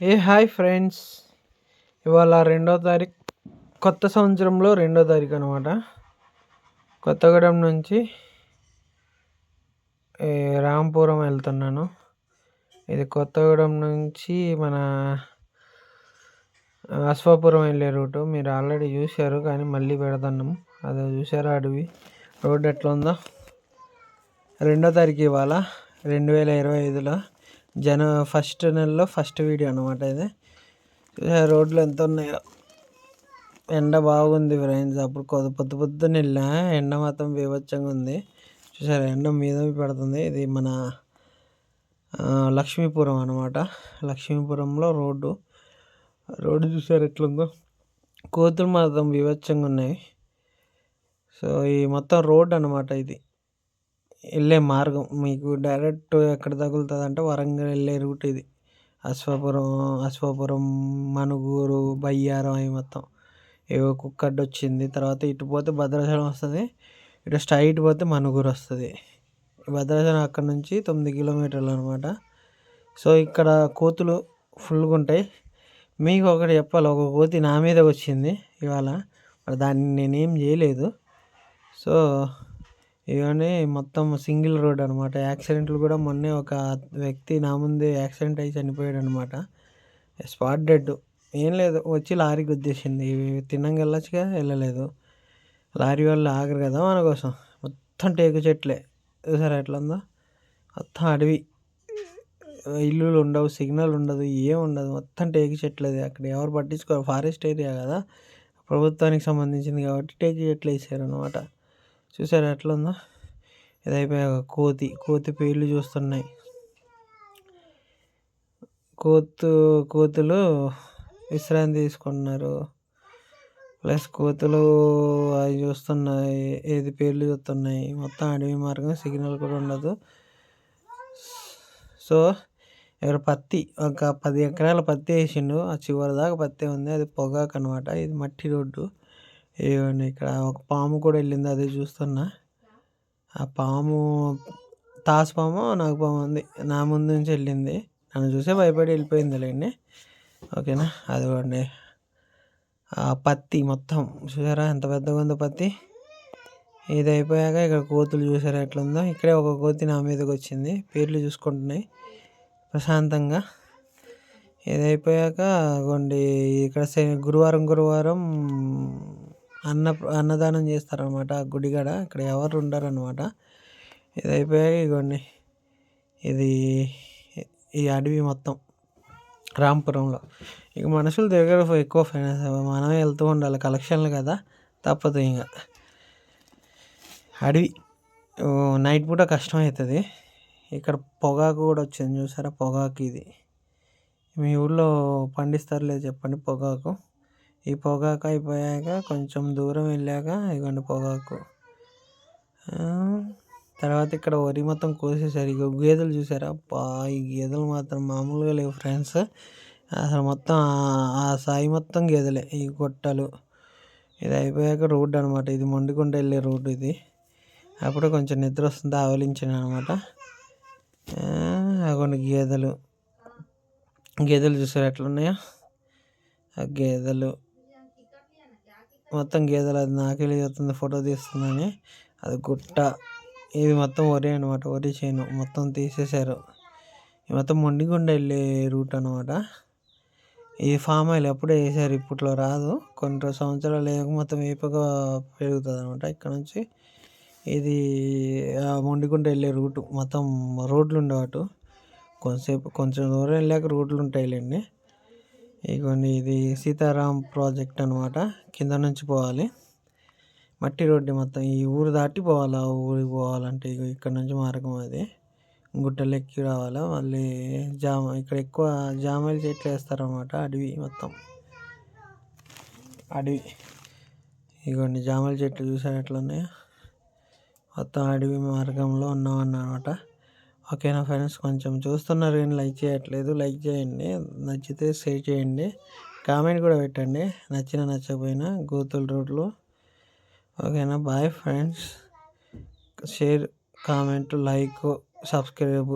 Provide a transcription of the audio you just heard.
Hi friends. ఇవాళ 2వ తారీఖు, కొత్త సంవత్సరంలో 2వ తారీఖు అనమాట. కొత్తగూడెం నుంచి రాంపురం వెళ్తున్నాను. ఇది కొత్తగూడెం నుంచి మన అశ్వాపురం వెళ్ళే రూటు. మీరు ఆల్రెడీ చూశారు, కానీ మళ్ళీ పెడుతున్నాం. అది చూసారా, అడవి రోడ్డు ఎట్లా ఉందో. 2వ తారీఖు ఇవాళ 2025లో ఫస్ట్ నెలలో ఫస్ట్ వీడియో అనమాట ఇది. చూసారా రోడ్లు ఎంత ఉన్నాయో. ఎండ బాగుంది ఫ్రెండ్స్. అప్పుడు పొద్దున్న వెళ్ళా, ఎండ మాత్రం బీభత్సంగా ఉంది. చూసారా ఎండ మీద పెడుతుంది. ఇది మన లక్ష్మీపురం అనమాట. లక్ష్మీపురంలో రోడ్డు చూసారు ఎట్లుందో. కోతులు మాత్రం బీభత్సంగా ఉన్నాయి. సో ఈ మొత్తం రోడ్ అనమాట. ఇది వెళ్ళే మార్గం మీకు డైరెక్ట్ ఎక్కడ తగులుతుంది అంటే వరంగల్ వెళ్ళే రూట్ ఇది. అశ్వాపురం, మనుగూరు, బయ్యారం అవి మొత్తం. ఏవో కుక్కడ్డ వచ్చింది. తర్వాత ఇటు పోతే భద్రాచలం వస్తుంది, ఇటు స్ట్రైట్ పోతే మనుగూరు వస్తుంది. భద్రాచలం అక్కడ నుంచి 9 కిలోమీటర్లు అనమాట. సో ఇక్కడ కోతులు ఫుల్గా ఉంటాయి. మీకు ఒకటి చెప్పాలి, ఒక కోతి నా మీద వచ్చింది ఇవాళ. మరి దాన్ని నేనేం చేయలేదు. సో ఇవన్నీ మొత్తం సింగిల్ రోడ్ అనమాట. యాక్సిడెంట్లు కూడా మొన్నే ఒక వ్యక్తి నా ముందే యాక్సిడెంట్ అయ్యి చనిపోయాడు అనమాట. Spot dead. ఏం లేదు, వచ్చి లారీ గుద్దేసింది. తిన్నంగా వెళ్ళొచ్చుగా, వెళ్ళలేదు. లారీ వాళ్ళు ఆగరు కదా మన కోసం. మొత్తం టేకు చెట్లే చూసారా ఎట్లా ఉందో. మొత్తం అడవి, ఇల్లులు ఉండవు, సిగ్నల్ ఉండదు, ఏం ఉండదు. మొత్తం టేకు చెట్లది. అక్కడ ఎవరు పట్టించుకోరు. ఫారెస్ట్ ఏరియా కదా, ప్రభుత్వానికి సంబంధించింది కాబట్టి టేకు చెట్లు వేసారు అనమాట. చూసారా ఎట్లా ఉందో. ఇది అయిపోయాక కోతి పేర్లు చూస్తున్నాయి. కోతులు విశ్రాంతి తీసుకుంటున్నారు. ప్లస్ కోతులు అవి చూస్తున్నాయి, ఏది పేర్లు చూస్తున్నాయి. మొత్తం అడవి మార్గం, సిగ్నల్ కూడా ఉండదు. సో ఇక్కడ పత్తి, ఒక 10 ఎకరాల పత్తి వేసిండు. ఆ చివరి దాకా పత్తి ఉంది. అది పొగాకు అనమాట. ఇది మట్టి రోడ్డు. ఇవ్వండి, ఇక్కడ ఒక పాము కూడా వెళ్ళింది, అదే చూస్తున్నా. ఆ పాము తాసుపాము, నాగుపాము ఉంది. నా ముందు నుంచి వెళ్ళింది. నన్ను చూసే భయపడి వెళ్ళిపోయింది లేండి. ఓకేనా. అదిగోండి ఆ పత్తి మొత్తం చూసారా ఎంత పెద్దగా ఉందో పత్తి. ఇది అయిపోయాక ఇక్కడ కోతులు చూసారా ఎట్లుందో. ఇక్కడే ఒక కోతి నా మీదకి వచ్చింది. పేర్లు చూసుకుంటున్నాయి ప్రశాంతంగా. ఇది అయిపోయాక కొండి ఇక్కడ గురువారం అన్నదానం చేస్తారనమాట ఆ గుడిగాడ. ఇక్కడ ఎవరు ఉండరనమాట. ఇది అయిపోయాక ఇగోండి, ఇది ఈ అడవి మొత్తం రాంపురంలో. ఇక మనుషుల దగ్గర ఎక్కువ ఫైనాన్స్, మనమే వెళ్తూ ఉండాలి. కలెక్షన్లు కదా, తప్పదు. ఇంకా అడవి నైట్ పూట కష్టం అవుతుంది. ఇక్కడ పొగాకు కూడా వచ్చింది చూసారా, పొగాకు. ఇది మీ ఊళ్ళో పండిస్తారు లేదు చెప్పండి పొగాకు. ఈ పొగాకు అయిపోయాక కొంచెం దూరం వెళ్ళాక ఇవ్వండి పొగాకు. తర్వాత ఇక్కడ వరి మొత్తం కోసేసారు. ఇక గేదెలు చూసారా, ఈ గేదెలు మాత్రం మామూలుగా లేవు ఫ్రెండ్స్. అసలు మొత్తం ఆ సాయి మొత్తం గేదెలే, ఈ గొట్టలు. ఇది అయిపోయాక రోడ్డు అనమాట. ఇది మొండికొండ వెళ్ళే రోడ్డు ఇది. అప్పుడు కొంచెం నిద్ర వస్తుంది, ఆవలించాను అనమాట. అక్కడ గేదెలు చూసారు ఎట్లున్నాయో. ఆ గేదెలు మొత్తం గేదెలు. అది నాకెళ్ళి చెప్తుంది ఫోటో తీస్తుందని. అది గుట్ట. ఇది మొత్తం వరి అనమాట, వరి చేను మొత్తం తీసేశారు. ఇది మొత్తం మొండికొండ వెళ్ళే రూట్ అనమాట. ఈ ఫామ్ ఆయిల్ అప్పుడే వేసారు, ఇప్పట్లో రాదు. కొన్ని సంవత్సరాలు లేక మొత్తం వేపగా పెరుగుతుంది అనమాట. ఇక్కడ నుంచి ఇది మొండికొండ వెళ్ళే రూటు. మొత్తం రోడ్లు ఉండేవాటు. కొంచెం దూరం వెళ్ళాక రోడ్లు ఉంటాయిలేండి. ఇగోండి, ఇది సీతారాం ప్రాజెక్ట్ అనమాట. కింద నుంచి పోవాలి, మట్టి రోడ్డు మొత్తం. ఈ ఊరు దాటి పోవాలి. ఆ ఊరికి పోవాలంటే ఇక్కడ నుంచి మార్గం అది. గుట్టలు ఎక్కి రావాలి. మళ్ళీ ఇక్కడ ఎక్కువ జామాయిల చెట్లు వేస్తారనమాట. అడవి మొత్తం అడవి. ఇగోండి జామాయిల చెట్లు చూసారు ఎట్లా ఉన్నాయో. మొత్తం అడవి మార్గంలో ఉన్నామన్నమాట. ఓకేనా ఫ్రెండ్స్. కొంచెం చూస్తున్నారు కానీ లైక్ చేయట్లేదు. లైక్ చేయండి, నచ్చితే షేర్ చేయండి, కామెంట్ కూడా పెట్టండి, నచ్చకపోయినా. గోతుల రోడ్లు. ఓకేనా. Bye friends. Share, comment, like, subscribe.